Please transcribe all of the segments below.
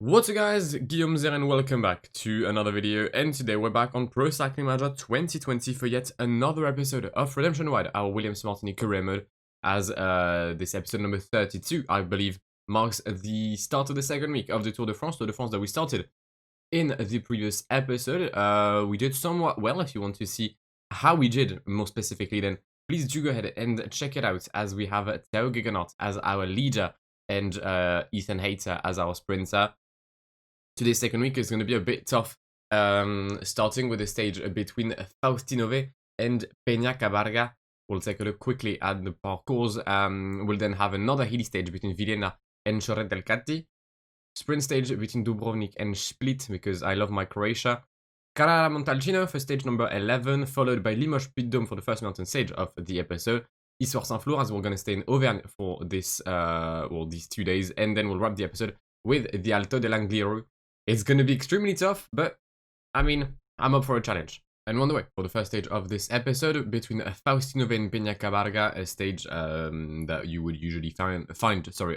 What's up guys, Guillaume here and welcome back to another video, and today we're back on Pro Cycling Manager 2020 for yet another episode of Redemption Wide, our Williams Martini career mode, as this episode number 32, I believe, marks the start of the second week of the Tour de France that we started in the previous episode. We did somewhat well. If you want to see how we did more specifically, then please do go ahead and check it out, as we have Theo Gegenhardt as our leader and Ethan Hayter as our sprinter. Today's second week is going to be a bit tough, starting with the stage between Faustino and Peña Cabarga. We'll take a look quickly at the parcours. We'll then have another hilly stage between Villena and Lloret del Catti. Sprint stage between Dubrovnik and Split, because I love my Croatia. Carrara Montalcino for stage number 11, followed by Limoges Puy de Dome for the first mountain stage of the episode. Histoire Saint-Flour, as we're going to stay in Auvergne for this, these 2 days, and then we'll wrap the episode with the Alto de l'Angliru. It's going to be extremely tough, but, I mean, I'm up for a challenge. And on the way for the first stage of this episode, between Faustino and Peña Cabarga, a stage that you would usually find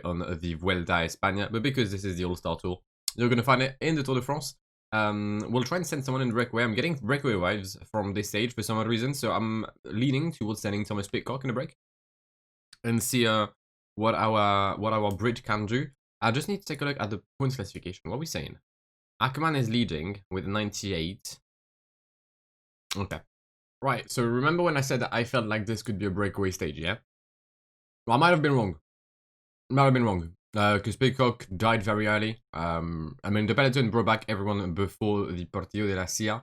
on the Vuelta a España, but because this is the All-Star Tour, you're going to find it in the Tour de France. We'll try and send someone in the breakaway. I'm getting breakaway vibes from this stage for some odd reason, so I'm leaning towards sending Thomas Pitcock in the break and see what our bridge can do. I just need to take a look at the points classification. What are we saying? Ackermann is leading with 98. Okay. Right, so remember when I said that I felt like this could be a breakaway stage, yeah? Well, I might have been wrong. Because Pitcock died very early. I mean, the peloton brought back everyone before the Partido de la Cia.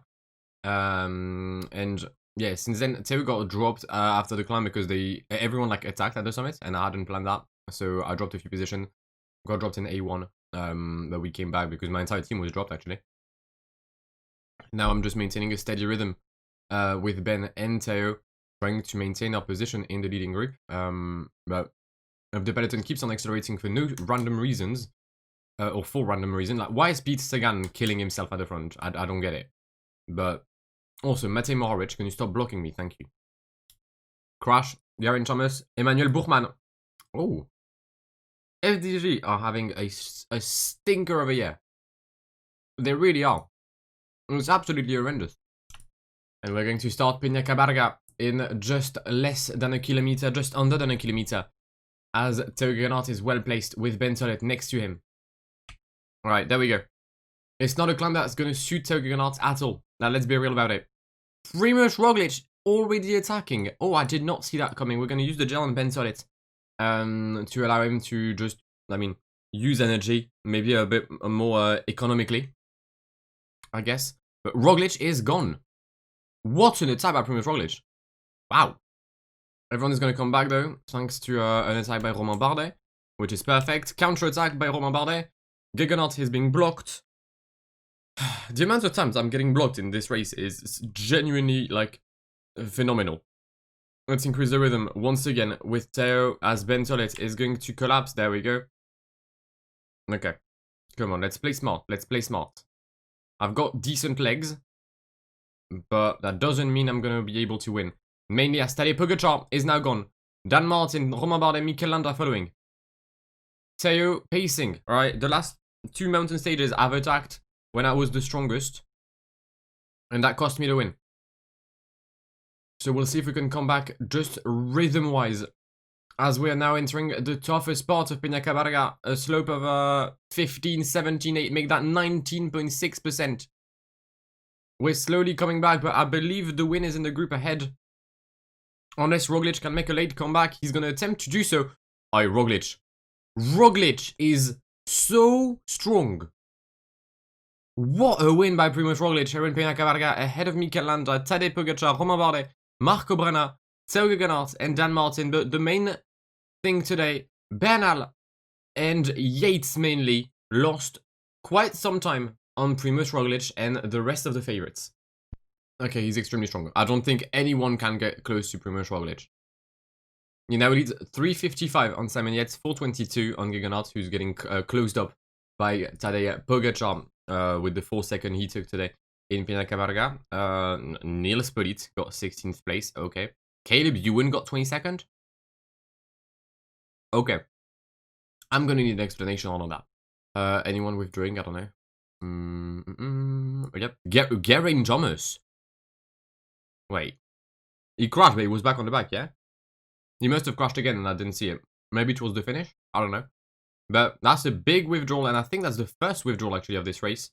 And yeah, since then, Theo got dropped after the climb because everyone like attacked at the summit, and I hadn't planned that. So I dropped a few positions. Got dropped in A1. But we came back because my entire team was dropped, actually. Now I'm just maintaining a steady rhythm with Ben and Theo, trying to maintain our position in the leading group. But if the peloton keeps on accelerating for no random reasons, or for random reasons, like why is Pete Sagan killing himself at the front? I don't get it. But also, Matej Mohoric, can you stop blocking me? Thank you. Crash, Geraint Thomas, Emmanuel Buchmann. Oh. FDG are having a stinker of a year. They really are. It's absolutely horrendous. And we're going to start Peña Cabarga in just less than a kilometer, just under than a kilometer, as Theo Gegenhardt is well placed with Ben Tolet next to him. Alright, there we go. It's not a climb that's going to suit Theo Gegenhardt at all. Now let's be real about it. Primož Roglič already attacking. Oh, I did not see that coming. We're going to use the gel on Ben Tolet. To allow him to just, I mean, use energy, maybe a bit more economically, I guess. But Roglič is gone. What an attack by Primož Roglič. Wow. Everyone is going to come back, though, thanks to an attack by Romain Bardet, which is perfect. Counter-attack by Romain Bardet. Gegenhardt is being blocked. The amount of times I'm getting blocked in this race is genuinely, like, phenomenal. Let's increase the rhythm once again with Theo, as Ben Tolet is going to collapse. There we go. Okay. Come on, let's play smart. Let's play smart. I've got decent legs, but that doesn't mean I'm going to be able to win. Mainly as Tadej Pogačar is now gone. Dan Martin, Romain Bardet, Mikel Landa following. Theo pacing. Alright, the last 2 mountain stages I've attacked when I was the strongest, and that cost me the win. So we'll see if we can come back just rhythm-wise, as we are now entering the toughest part of Peña Cabarga, a slope of 15, 17, 8, make that 19.6%. We're slowly coming back, but I believe the win is in the group ahead. Unless Roglič can make a late comeback, he's going to attempt to do so. Aye, Roglič. Roglič is so strong. What a win by Primož Roglič here in Peña Cabarga, ahead of Mikel Landa, Tadej Pogačar, Romain Bardet, Marco Brenner, Theo Gegenhardt, and Dan Martin. But the main thing today, Bernal and Yates mainly lost quite some time on Primož Roglič and the rest of the favorites. Okay, he's extremely strong. I don't think anyone can get close to Primož Roglič. He now leads 3:55 on Simon Yates, 4:22 on Gegenhardt, who's getting closed up by Tadej Pogačar with the 4-second he took today in Peña Cabarga. Nils Pollitt got 16th place. Okay. Caleb Ewan got 22nd. Okay. I'm gonna need an explanation on all that. Anyone withdrawing? I don't know. Yep. Geraint Thomas. Wait. He crashed, but he was back on the back, yeah? He must have crashed again and I didn't see it. Maybe it was the finish? I don't know. But that's a big withdrawal, and I think that's the first withdrawal, actually, of this race.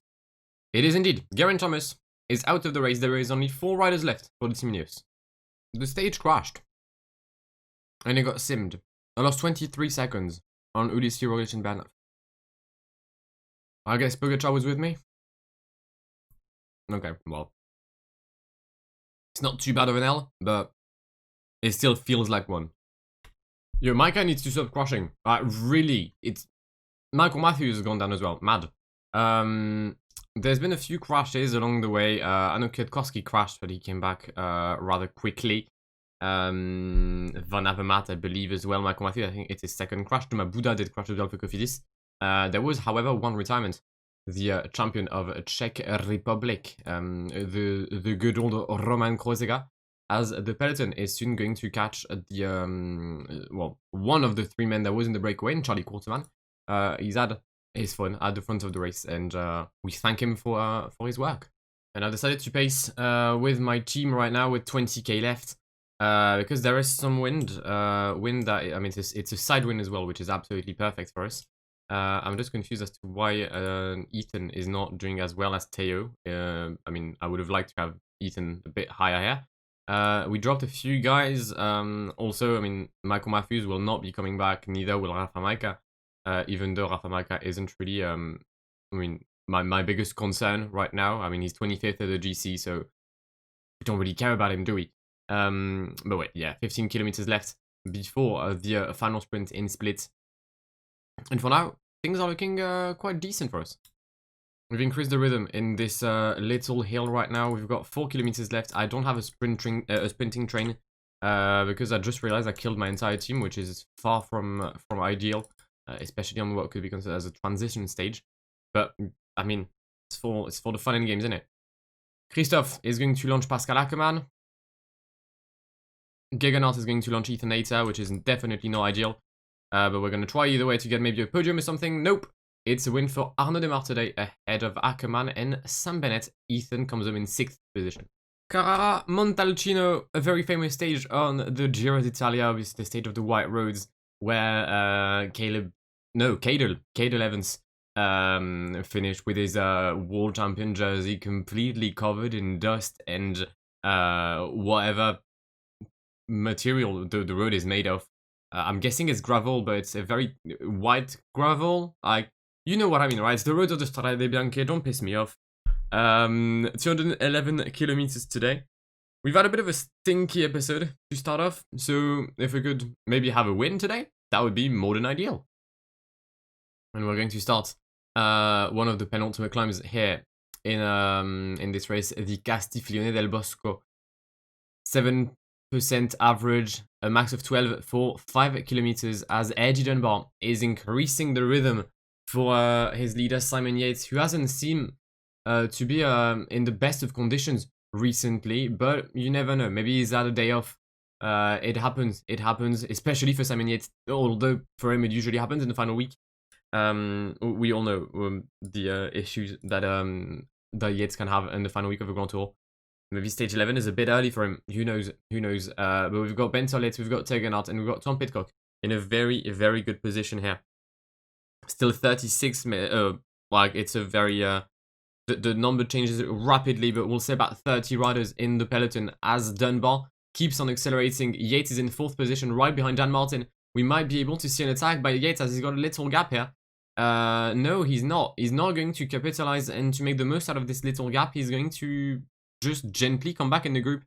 It is indeed. Geraint Thomas is out of the race. There is only 4 riders left for the Team Ineos. The stage crashed. And it got simmed. I lost 23 seconds on Ulissi, Roglic, and Bernal. I guess Pogacar was with me? Okay, well. It's not too bad of an L, but it still feels like one. Yo, Micah needs to stop crashing. Really, it's... Michael Matthews has gone down as well. Mad. There's been a few crashes along the way. I know Kwiatkowski crashed, but he came back rather quickly. Van Avermaet, I believe, as well. Michael Matthews, I think it's his second crash. Thomas Buda did crash as well for Cofidis. There was, however, one retirement. The champion of Czech Republic, the good old Roman Krojega, as the peloton is soon going to catch the, well, one of the 3 men that was in the breakaway, Charlie Quarterman. He's had his fun at the front of the race, and we thank him for his work. And I decided to pace with my team right now with 20k left, because there is some wind that, I mean, it's a side wind as well, which is absolutely perfect for us. I'm just confused as to why Ethan is not doing as well as Theo. I mean, I would have liked to have Ethan a bit higher here. We dropped a few guys. Also, I mean, Michael Matthews will not be coming back, neither will Rafa Majka. Even though Rafa Majka isn't really, I mean, my biggest concern right now. I mean, he's 25th at the GC, so we don't really care about him, do we? But wait, yeah, 15 kilometers left before the final sprint in Split. And for now, things are looking quite decent for us. We've increased the rhythm in this little hill right now. We've got 4 kilometers left. I don't have a sprinting train because I just realized I killed my entire team, which is far from ideal, especially on what could be considered as a transition stage. But I mean, it's for the fun and games, isn't it? Christophe is going to launch Pascal Ackermann. Gegenhardt is going to launch Ethan Hayter, which is definitely not ideal. But we're going to try either way to get maybe a podium or something. Nope. It's a win for Arnaud Demar today, ahead of Ackermann and Sam Bennett. Ethan comes home in 6th position. Carrara Montalcino, a very famous stage on the Giro d'Italia, obviously the stage of the white roads, where Cadel Evans finished with his world champion jersey completely covered in dust and whatever material the road is made of. I'm guessing it's gravel, but it's a very white gravel. You know what I mean, right? It's the roads of the Strade Bianche, don't piss me off. 211 kilometers today. We've had a bit of a stinky episode to start off, so if we could maybe have a win today, that would be more than ideal. And we're going to start one of the penultimate climbs here in this race, the Castiglione del Bosco. 7% average, a max of 12 for 5 kilometers, as Eddie Dunbar is increasing the rhythm for his leader Simon Yates, who hasn't seemed to be in the best of conditions recently, but you never know. Maybe he's had a day off. It happens, especially for Simon Yates, although for him it usually happens in the final week. We all know the issues that Yates can have in the final week of the Grand Tour. Maybe stage 11 is a bit early for him. Who knows? But we've got Ben Tollett, we've got Tegenhardt, and we've got Tom Pidcock in a very, very good position here. Still 36 minutes. Like, it's a very... The number changes rapidly, but we'll say about 30 riders in the peloton as Dunbar keeps on accelerating. Yates is in 4th position, right behind Dan Martin. We might be able to see an attack by Yates as he's got a little gap here. No, he's not. He's not going to capitalize and to make the most out of this little gap. He's going to just gently come back in the group.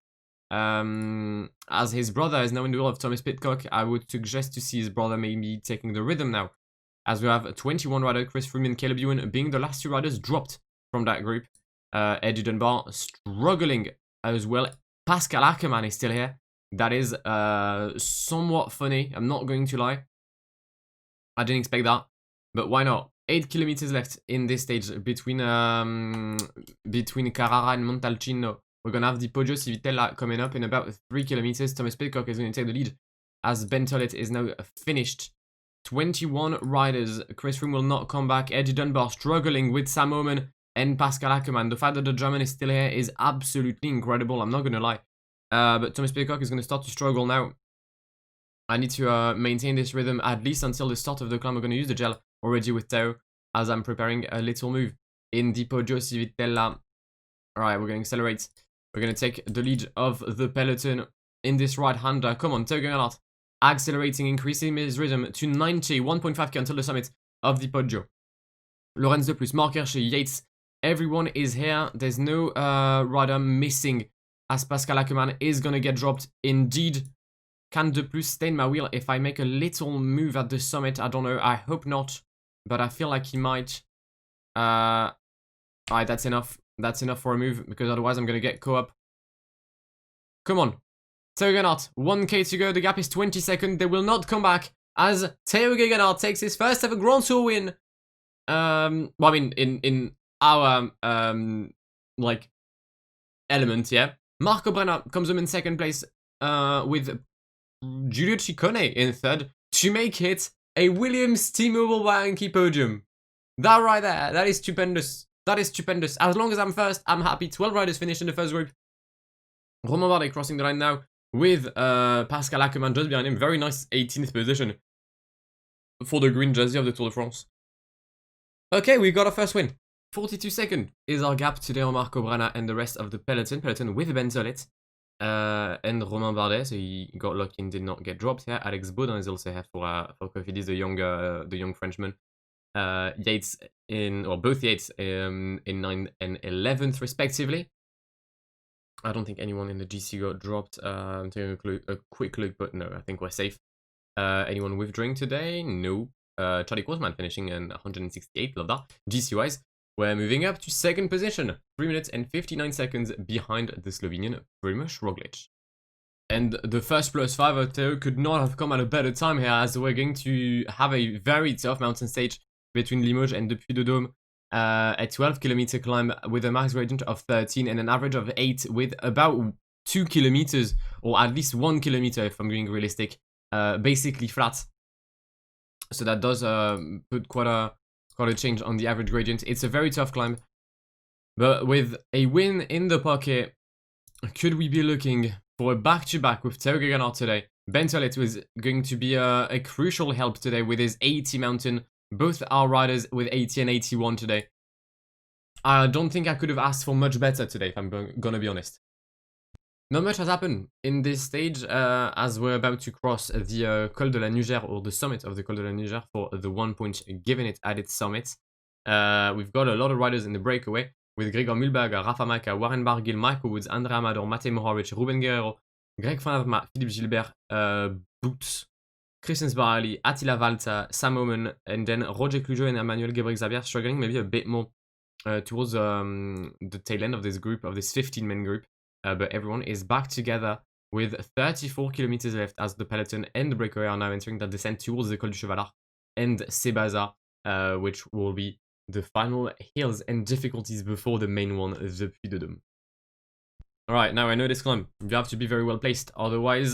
As his brother is now in the role of Thomas Pidcock, I would suggest to see his brother maybe taking the rhythm now. As we have 21 riders, Chris Froome and Caleb Ewan being the last 2 riders dropped from that group. Eddie Dunbar struggling as well. Pascal Ackermann is still here. That is somewhat funny, I'm not going to lie. I didn't expect that, but why not? 8 kilometers left in this stage between Carrara and Montalcino. We're going to have the Poggio Civitella coming up in about 3 kilometers. Thomas Pidcock is going to take the lead as Ben Tollett is now finished 21 riders. Chris Froome will not come back. Eddie Dunbar struggling with Sam Omen and Pascal Ackermann. The fact that the German is still here is absolutely incredible. I'm not going to lie. But Thomas Pidcock is going to start to struggle now. I need to maintain this rhythm at least until the start of the climb. I'm going to use the gel already with Teo as I'm preparing a little move in the Poggio Civitella. Alright, we're going to accelerate. We're going to take the lead of the peloton in this right-hander. Come on, Teo Gegenhardt. Accelerating, increasing his rhythm to 90, 1.5k until the summit of the Poggio. Lorenz de Plus, Mark Hirschi, Yates. Everyone is here. There's no rider missing as Pascal Ackermann is going to get dropped. Indeed, can de Plus stay in my wheel if I make a little move at the summit? I don't know. I hope not, but I feel like he might. Alright, that's enough. That's enough for a move because otherwise I'm going to get co-op. Come on. Teo Gegenhardt, 1k to go. The gap is 20 seconds. They will not come back as Teo Gegenhardt takes his first ever Grand Tour win. Well, I mean, in our, like, element, yeah. Marco Brenner comes in second place with Giulio Ciccone in third to make it a Williams T-Mobile Bianchi podium. That right there, that is stupendous. That is stupendous. As long as I'm first, I'm happy. 12 riders finished in the first group. Romain Bardet crossing the line now with Pascal Ackermann just behind him. Very nice 18th position for the green jersey of the Tour de France. Okay, we got our first win. 42 seconds is our gap today on Marco Brenner and the rest of the peloton. Peloton with Ben Solet and Romain Bardet. So he got lucky and did not get dropped here. Alex Baudin is also here for Cofidis, the young Frenchman. Yates both Yates in 9th and 11th respectively. I don't think anyone in the GC got dropped. I'm taking a quick look, but no, I think we're safe. Anyone withdrawing today? No. Charlie Korsman finishing in 168, love that. GC-wise, we're moving up to second position. 3 minutes and 59 seconds behind the Slovenian Primož Roglič. And the first +5 of Teo could not have come at a better time here, as we're going to have a very tough mountain stage between Limoges and the Puy de Dome. A 12-kilometer climb with a max gradient of 13 and an average of 8 with about 2 kilometers, or at least 1 kilometer if I'm being realistic, basically flat. So that does put quite a change on the average gradient. It's a very tough climb, but with a win in the pocket, could we be looking for a back-to-back with Teo Gegenhardt today? Ben Solet was going to be a crucial help today with his 80 mountain. Both our riders with 80 and 81 today. I don't think I could have asked for much better today, if I'm gonna be honest. Not much has happened in this stage as we're about to cross the Col de la Nugère, or the summit of the Col de la Nugère, for the 1 point given it at its summit. We've got a lot of riders in the breakaway with Gregor Mühlberger, Rafa Maika, Warren Barguil, Michael Woods, Andre Amador, Matej Mohoric, Ruben Guerrero, Greg Van Avermaet, Philippe Gilbert, Boots, Christian Sbarali, Attila Valter, Sam Omen, and then Roger Clujo and Emmanuel Gebre-Xavier struggling maybe a bit more towards the tail end of this group, of this 15-man group. But everyone is back together with 34 kilometers left as the peloton and the breakaway are now entering the descent towards the Col du Chevalard and Sébaza, which will be the final hills and difficulties before the main one, the Puy de Dome. Alright, now I know this climb. You have to be very well placed, otherwise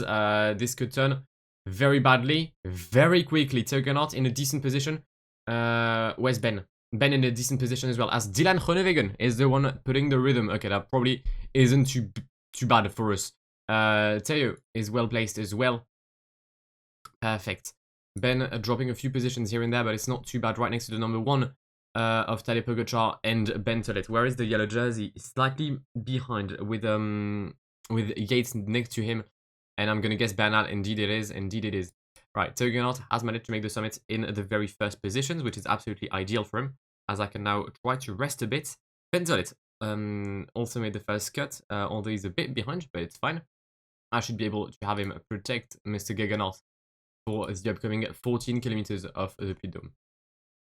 this could turn very badly, very quickly. Teo Gegenhardt in a decent position. Where's Ben? Ben in a decent position as well, as Dylan Groenewegen is the one putting the rhythm. Okay, that probably isn't too bad for us. Teo is well placed as well. Perfect. Ben dropping a few positions here and there, but it's not too bad. Right next to the number 1 of Tadej Pogačar and Ben Solet. Where is the yellow jersey? Slightly behind with Yates next to him. And I'm going to guess Bernal. Indeed it is. Indeed it is. Right, Teo Gegenhardt has managed to make the summit in the very first positions, which is absolutely ideal for him, as I can now try to rest a bit. Ben Solet also made the first cut, although he's a bit behind, but it's fine. I should be able to have him protect Mr. Gegenhardt for the upcoming 14 kilometers of the Puy de Dome.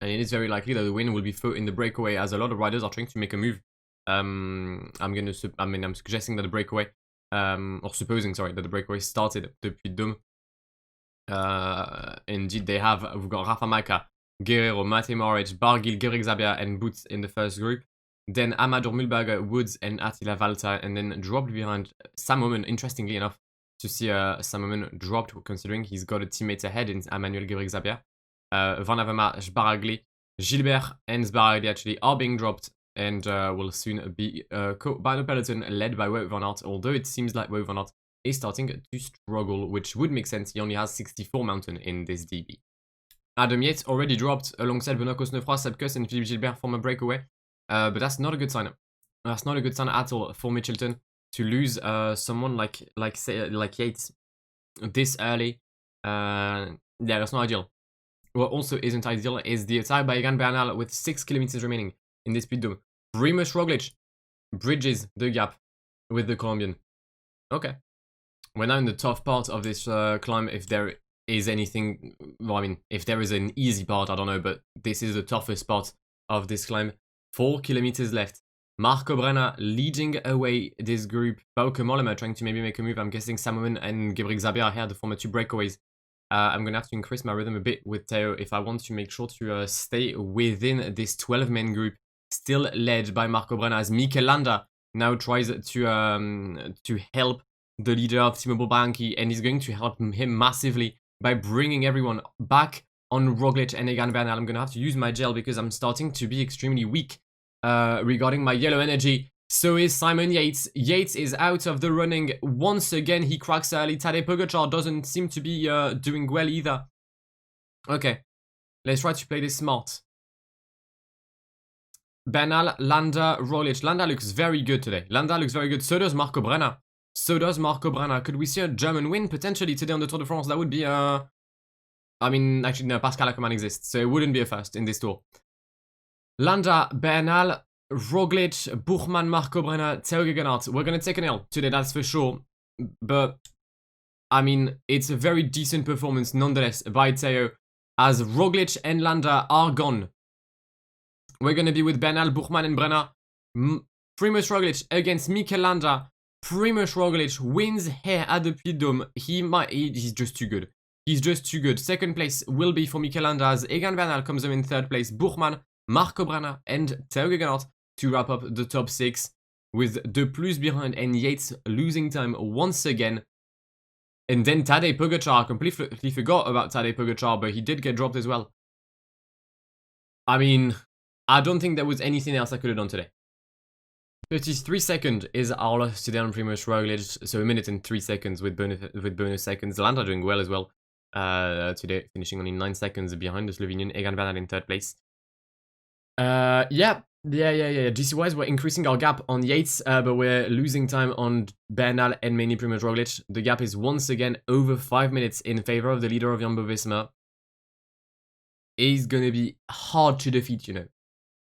And it is very likely that the win will be fought in the breakaway, as a lot of riders are trying to make a move. I'm suggesting that the breakaway, or supposing, sorry, that the breakaway started the Puy de Dome. Indeed, we've got Rafa Maika, Guerrero, Matej Mohoric, Barguil, Gebre-Xabier, and Boots in the first group. Then Amador Mühlberger, Woods, and Attila Valter, and then dropped behind Sam Omen. Interestingly enough, to see Sam Omen dropped, considering he's got a teammate ahead in Emmanuel Gebre-Xabier. Van Avermaet, Sbaragli, Gilbert and Sbaragli actually are being dropped and will soon be caught by the peloton led by Wout van Aert, although it seems like Wout van Aert is starting to struggle, which would make sense. He only has 64 mountain in this DB. Adam Yates already dropped alongside Benoît Cosnefroy, Sepp Kuss and Philippe Gilbert from a breakaway, but that's not a good sign. That's not a good sign at all for Mitchelton to lose someone like Yates this early. Yeah, that's not ideal. What also isn't ideal is the attack by Egan Bernal with 6 kilometers remaining in this Puy de Dome. Primož Roglic bridges the gap with the Colombian. Okay. We're now in the tough part of this climb. If there is anything, well, I mean, if there is an easy part, I don't know, but this is the toughest part of this climb. 4 kilometers left. Marco Brenner leading away this group. Bauke Mollema trying to maybe make a move. I'm guessing Samoen and Gebrek Zabir are here, the former 2 breakaways. I'm going to have to increase my rhythm a bit with Theo if I want to make sure to stay within this 12-man group, still led by Marco Brenner, as Mikel Landa now tries to help the leader of Timo Bobanki, and he's going to help him massively by bringing everyone back on Roglic and Egan Bernal. I'm going to have to use my gel because I'm starting to be extremely weak regarding my yellow energy. So is Simon Yates. Yates is out of the running. Once again, he cracks early. Tadej Pogačar doesn't seem to be doing well either. Okay, let's try to play this smart. Bernal, Landa, Roglic. Landa looks very good today. Landa looks very good. So does Marco Brenner. So does Marco Brenner. Could we see a German win potentially today on the Tour de France? That would be I mean, actually, no, Pascal Ackermann exists, so it wouldn't be a first in this tour. Landa, Bernal, Roglic, Buchmann, Marco Brenner, Theo Gegenhardt. We're going to take an L today, that's for sure. But, I mean, it's a very decent performance nonetheless by Theo, as Roglic and Landa are gone. We're going to be with Bernal, Buchmann and Brenner. Primož Roglic against Mikel Landa. Primož Roglic wins here at the Puy de Dome. He's just too good. He's just too good. Second place will be for Mikel Landa, as Egan Bernal comes in third place. Buchmann, Marco Brenner and Theo Gegenhardt to wrap up the top 6, with De Plus behind and Yates losing time once again. And then Tadej Pogačar, I completely forgot about Tadej Pogačar, but he did get dropped as well. I mean, I don't think there was anything else I could have done today. 33 seconds is our loss today on Primož Roglic, so 1 minute and 3 seconds with bonus seconds. Landa doing well as well today, finishing only 9 seconds behind the Slovenian. Egan Bernal in third place. Yeah. GC-wise, we're increasing our gap on Yates, but we're losing time on Bernal and mainly Primož Roglic. The gap is once again over 5 minutes in favor of the leader of Jumbo-Visma. He's gonna be hard to defeat, you know.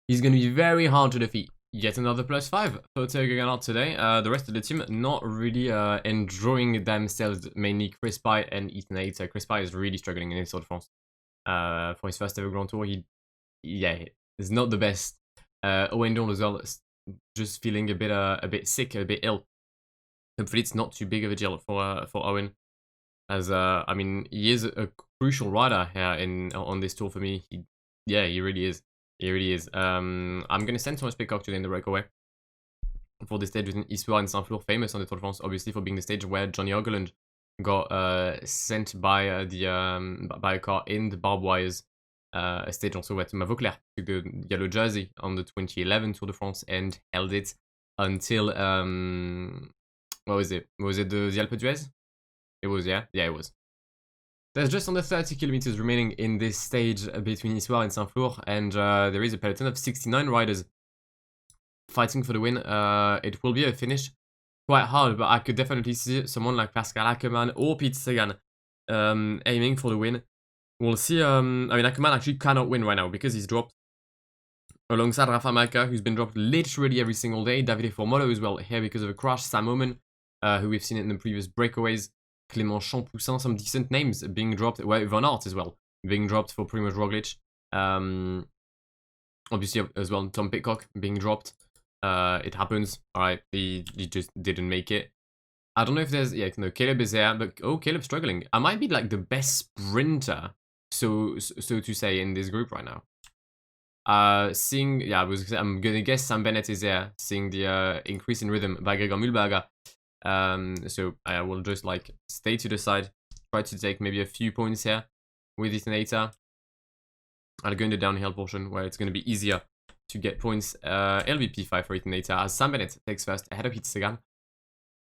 He's gonna be very hard to defeat. Yet another +5 for Theo Gegenhardt today. The rest of the team not really enjoying themselves, mainly Chris Pye and Ethan Hayter. Chris Pye is really struggling in his Tour de France. For his first ever Grand Tour, is not the best. Owen Dawn as well, just feeling a bit sick, a bit ill. Hopefully it's not too big of a deal for Owen, as I mean, he is a crucial rider here on this tour for me. He really is. He really is. I'm gonna send Thomas Pidcock today in the breakaway for the stage within Issoire and Saint-Flour, famous on the Tour de France, obviously for being the stage where Johnny Ogerland got sent by by a car in the barbed wires. A stage also where Thomas Vauclair took the yellow jersey on the 2011 Tour de France and held it until what was it? Was it the Alpe d'Huez? It was, yeah, it was. There's just under 30 kilometers remaining in this stage between Issoire and Saint-Flour, and there is a peloton of 69 riders fighting for the win. It will be a finish quite hard, but I could definitely see someone like Pascal Ackermann or Pete Sagan aiming for the win. We'll see. I mean, Ackermann actually cannot win right now because he's dropped. Alongside Rafa Malka, who's been dropped literally every single day. Davide Formolo as well here because of a crash. Sam Omen, who we've seen in the previous breakaways. Clément Champoussin, some decent names being dropped. Well, Van Aert as well, being dropped for Primož Roglic. Obviously as well, Tom Pidcock being dropped. It happens. Alright, he just didn't make it. I don't know if there's... Yeah, no, Caleb is there, but... Oh, Caleb's struggling. I might be like the best sprinter, so to say, in this group right now. Seeing... Yeah, I'm gonna guess Sam Bennett is there, seeing the increase in rhythm by Gregor Mühlberger. So I will just like stay to the side, try to take maybe a few points here with Ethan Hayter. I'll go in the downhill portion where it's going to be easier to get points. LVP5 for Etonator as Sam Bennett takes first ahead of Sagan.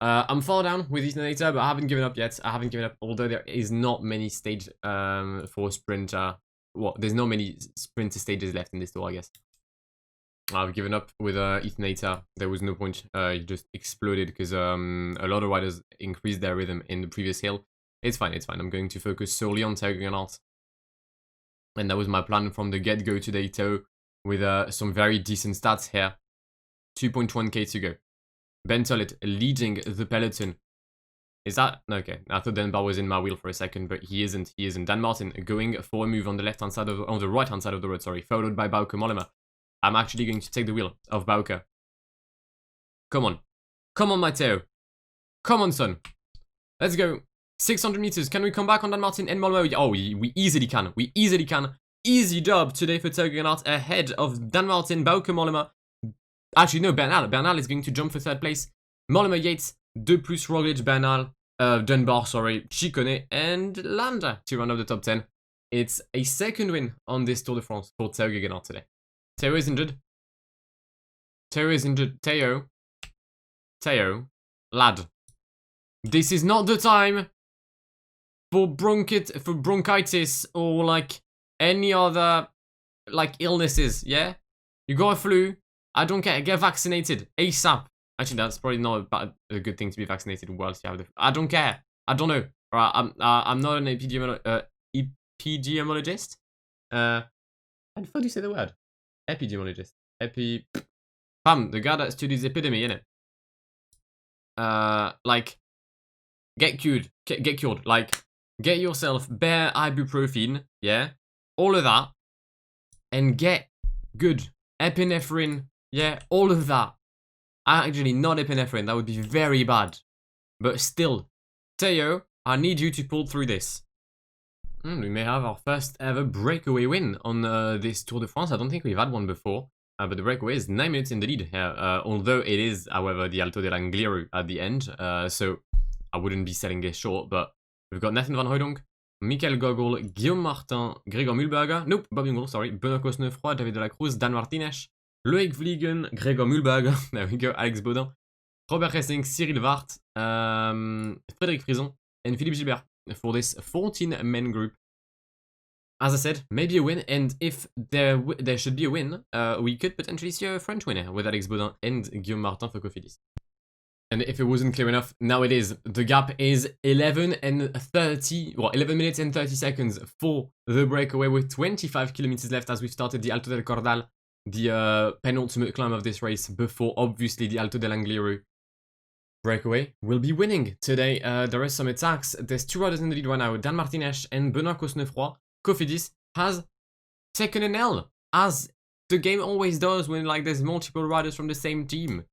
I'm far down with Etonator, but I haven't given up yet. I haven't given up, although there is not many stage for sprinter. Well, there's not many sprinter stages left in this tour, I guess. I've given up with Etonator. There was no point. He just exploded because a lot of riders increased their rhythm in the previous hill. It's fine, it's fine. I'm going to focus solely on Tauggenart. And that was my plan from the get-go today, too, with some very decent stats here. 2.1k to go. Bentolet leading the peloton. Is that? Okay, I thought Denbar was in my wheel for a second, but he isn't. He isn't. Dan Martin going for a move on the left-hand side of on the right-hand side of the road, sorry, followed by Bauke Mollema. I'm actually going to take the wheel of Bauke. Come on. Come on, Matteo. Come on, son. Let's go. 600 meters. Can we come back on Dan Martin and Mollema? Oh, we easily can. We easily can. Easy job today for Tauggenart ahead of Dan Martin, Bauke Mollema. Actually, no, Bernal. Bernal is going to jump for third place. Mollema, Yates, De Plus, Roglic, Bernal, Dunbar, sorry, Chicone, and Landa to round up the top 10. It's a second win on this Tour de France for Tauggenart today. Theo is injured. Theo is injured. Theo. Lad. This is not the time for bronchitis or like any other like illnesses, yeah? You got a flu. I don't care. Get vaccinated ASAP. Actually, that's probably not a good thing to be vaccinated whilst you have the. I don't care. I don't know. Right? I'm not an epidemiologist. How the fuck do you say the word? Epidemiologist. Fam, the guy that studies epidemic, innit? Like, get cured. Get cured. Like, get yourself bare ibuprofen, yeah? All of that. And get good. Epinephrine, yeah? All of that. Actually, not epinephrine. That would be very bad. But still, Theo, I need you to pull through this. We may have our first ever breakaway win on this Tour de France. I don't think we've had one before. But the breakaway is 9 minutes in the lead here. Although it is, however, the Alto dell'Angliru at the end. So I wouldn't be selling this short. But we've got Nathan van Hooydonk, Michael Gogol, Guillaume Martin, Gregor Mühlberger. Nope, Bob Jungel, sorry. Benoît Cosnefroy, David de la Cruz, Dan Martinez, Loïc Vliegen, Gregor Mühlberger. There we go, Alex Baudin, Robert Hessing, Cyril Vart, Frédéric Frison, and Philippe Gilbert for this 14-man group. As I said, maybe a win, and if there should be a win, we could potentially see a French winner with Alex Baudin and Guillaume Martin for Cofidis. And if it wasn't clear enough, now it is. The gap is 11 minutes and 30 seconds for the breakaway with 25 kilometers left as we've started the Alto del Cordal, the penultimate climb of this race before obviously the Alto dell'Angliru. Breakaway will be winning today. There are some attacks. There's two riders in the lead right now, Dan Martinez and Benoît Cosnefroy. Cofidis has taken an L, as the game always does when like there's multiple riders from the same team.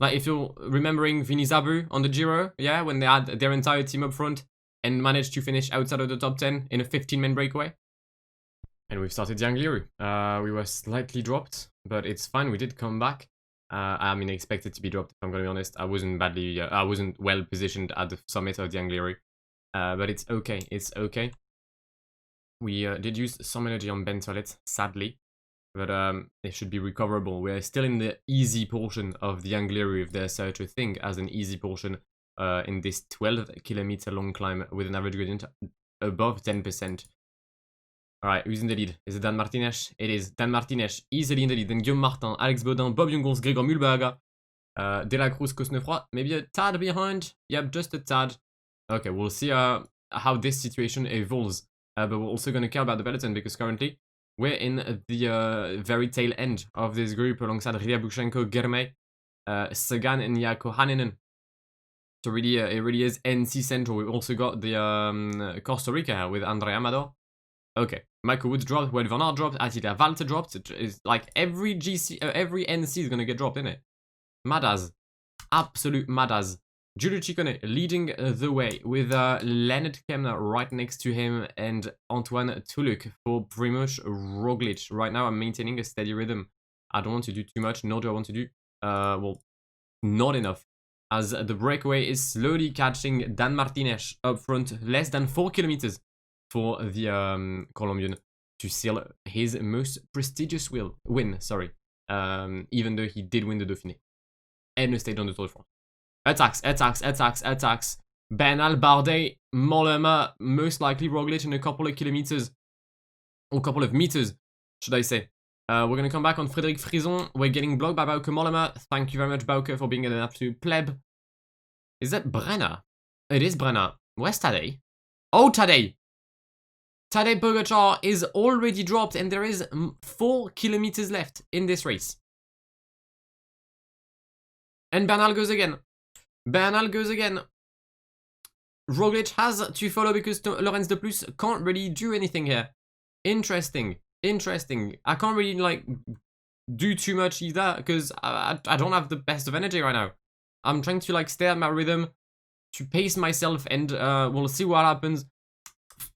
Like if you're remembering Vini Zabu on the Giro, yeah, when they had their entire team up front and managed to finish outside of the top 10 in a 15-man breakaway. And we've started the Angliru. We were slightly dropped, but it's fine. We did come back. I mean, I expected to be dropped, if I'm going to be honest. I wasn't well positioned at the summit of the Angliru. But it's okay. It's okay. We did use some energy on Bentolet, sadly. But it should be recoverable. We're still in the easy portion of the Angliru, if there's such a thing as an easy portion in this 12-kilometer long climb with an average gradient above 10%. Alright, who's in the lead? Is it Dan Martinez? It is. Dan Martinez easily in the lead. Then Guillaume Martin, Alex Baudin, Bob Jungels, Gregor Mühlberger, De la Cruz, Cosnefroy. Maybe a tad behind. Yep, just a tad. Okay, we'll see how this situation evolves. But we're also going to care about the peloton because currently we're in the very tail end of this group alongside Ryabushenko, Germay, Sagan, and Jaakko Hänninen. So really, it really is NC Central. We've also got the Costa Rica here with Andre Amador. Okay, Michael Woods dropped, Wout van Aert dropped, Attila Valter dropped. It's like every every NC is going to get dropped, isn't it? Mad as. Absolute mad as. Giulio Ciccone leading the way with Leonard Kemner right next to him and Antoine Tuluk for Primož Roglic. Right now I'm maintaining a steady rhythm. I don't want to do too much, nor do I want to do, well, not enough. As the breakaway is slowly catching Dan Martinez up front, less than 4 kilometers for the Colombian to seal his most prestigious win. Sorry, even though he did win the Dauphiné and a stage on the Tour de France. Attacks. Bernal, Bardet, Mollema, most likely Roglic in a couple of kilometers, or couple of meters, should I say. We're going to come back on Frédéric Frison. We're getting blocked by Bauke Mollema. Thank you very much, Bauke, for being an absolute pleb. Is that Brenner? It is Brenner. Where's Tadej? Oh, Tadej! Tadej Pogacar is already dropped, and there is 4 kilometers left in this race. And Bernal goes again. Roglic has to follow because Lorenz de Plus can't really do anything here. Interesting. I can't really, like, do too much either because I don't have the best of energy right now. I'm trying to, like, stay at my rhythm, to pace myself, and we'll see what happens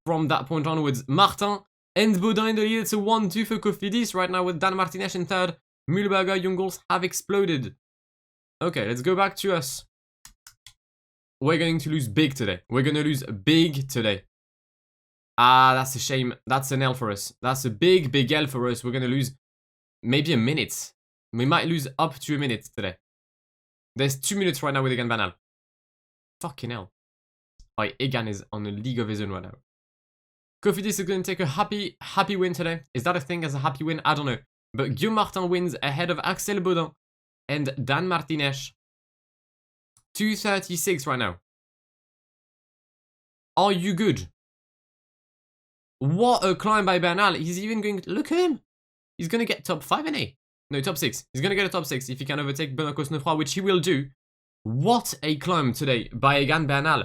from that point onwards. Martin and Baudin in the lead. It's a 1-2 for Cofidis right now with Dan Martinez in third. Mühlberger, young goals have exploded. Okay, let's go back to us. We're going to lose big today. Ah, that's a shame. That's an L for us. That's a big L for us. We're going to lose maybe a minute. We might lose up to a minute today. There's 2 minutes right now with Egan Bernal. Fucking hell. Alright, Egan is on a league of his own right now. Cofidis is going to take a happy win today. Is that a thing as a happy win? I don't know. But Guillaume Martin wins ahead of Axel Baudin and Dan Martinez. 2:36 right now. Are you good? What a climb by Bernal. He's even going to... Look at him. He's going to get top 5, isn't he? No, top 6. He's going to get a top 6 if he can overtake Benoît Cosnefroy, which he will do. What a climb today by Egan Bernal.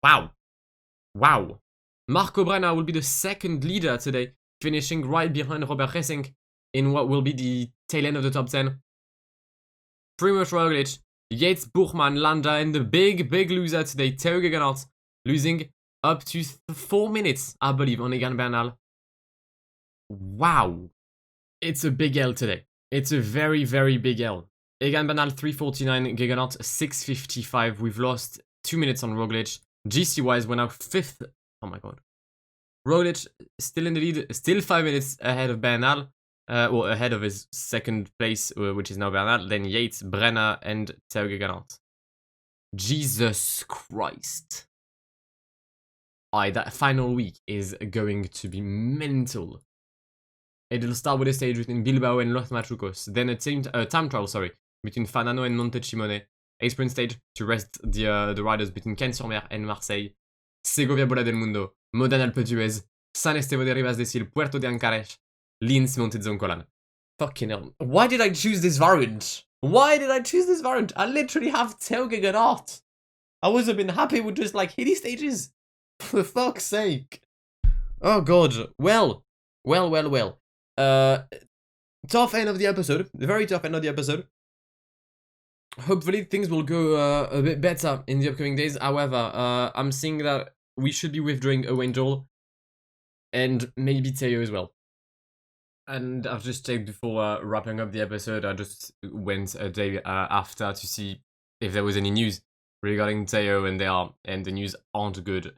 Wow. Marco Brenner will be the second leader today, finishing right behind Robert Gesink in what will be the tail end of the top 10. Primož Roglic, Yates, Buchmann, Landa, and the big loser today, Tao Gegenhardt, losing up to 4 minutes, I believe, on Egan Bernal. Wow. It's a big L today. It's a very big L. Egan Bernal 3:49, Gegenhardt 6:55. We've lost 2 minutes on Roglic. GC-wise, we're now 5th. Oh my god. Roglic still in the lead, still 5 minutes ahead of Bernal. Well, ahead of his second place, which is now Bernal. Then Yates, Brenner, and Tao Gegenhardt. Jesus Christ. That final week is going to be mental. It'll start with a stage between Bilbao and Los Machucos. Then a time trial, between Fanano and Montecimone. A sprint stage to rest the riders between Cannes-sur-Mer and Marseille. Segovia Bola del Mundo. Modane Alpe d'Huez. San Esteban de Ribas del Sil. Puerto de Ancares. Linz Montezoncolan. Fucking hell. Why did I choose this variant? I literally have Tao Gegenhardt. I would have been happy with just like hilly stages. For fuck's sake. Oh god. Well. Tough end of the episode. Very tough end of the episode. Hopefully things will go a bit better in the upcoming days. However, I'm seeing that we should be withdrawing Owen Joel and maybe Tao as well. And I've just checked before wrapping up the episode. I just went a day after to see if there was any news regarding Tao, and the news aren't good.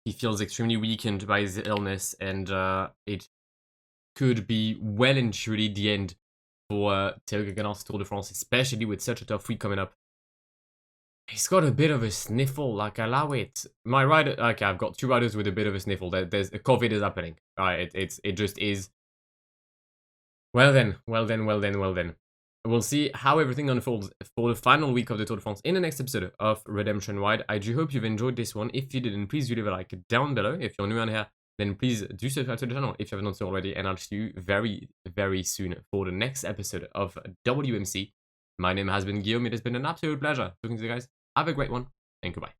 He feels extremely weakened by his illness, and it could be well and truly the end for Tao Gegenhardt's Tour de France, especially with such a tough week coming up. He's got a bit of a sniffle, like, allow it. My rider, okay, I've got 2 riders with a bit of a sniffle. There's COVID is happening. It just is. Well then. We'll see how everything unfolds for the final week of the Tour de France in the next episode of Redemption Wide. I do hope you've enjoyed this one. If you didn't, please do leave a like down below. If you're new on here, then please do subscribe to the channel if you haven't done so already. And I'll see you very soon for the next episode of WMC. My name has been Guillaume. It has been an absolute pleasure talking to you guys. Have a great one, and goodbye.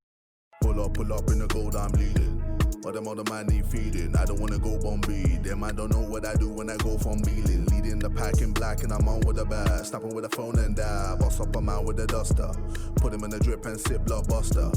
Pull up in the gold, I'm bleeding. But them other man need feeding. I don't wanna go Bombay. Them I don't know what I do when I go from Beeling. Leading the pack in black and I'm on with a bat. Snapping with a phone and dab. Boss up a man with a duster. Put him in the drip and sit blockbuster.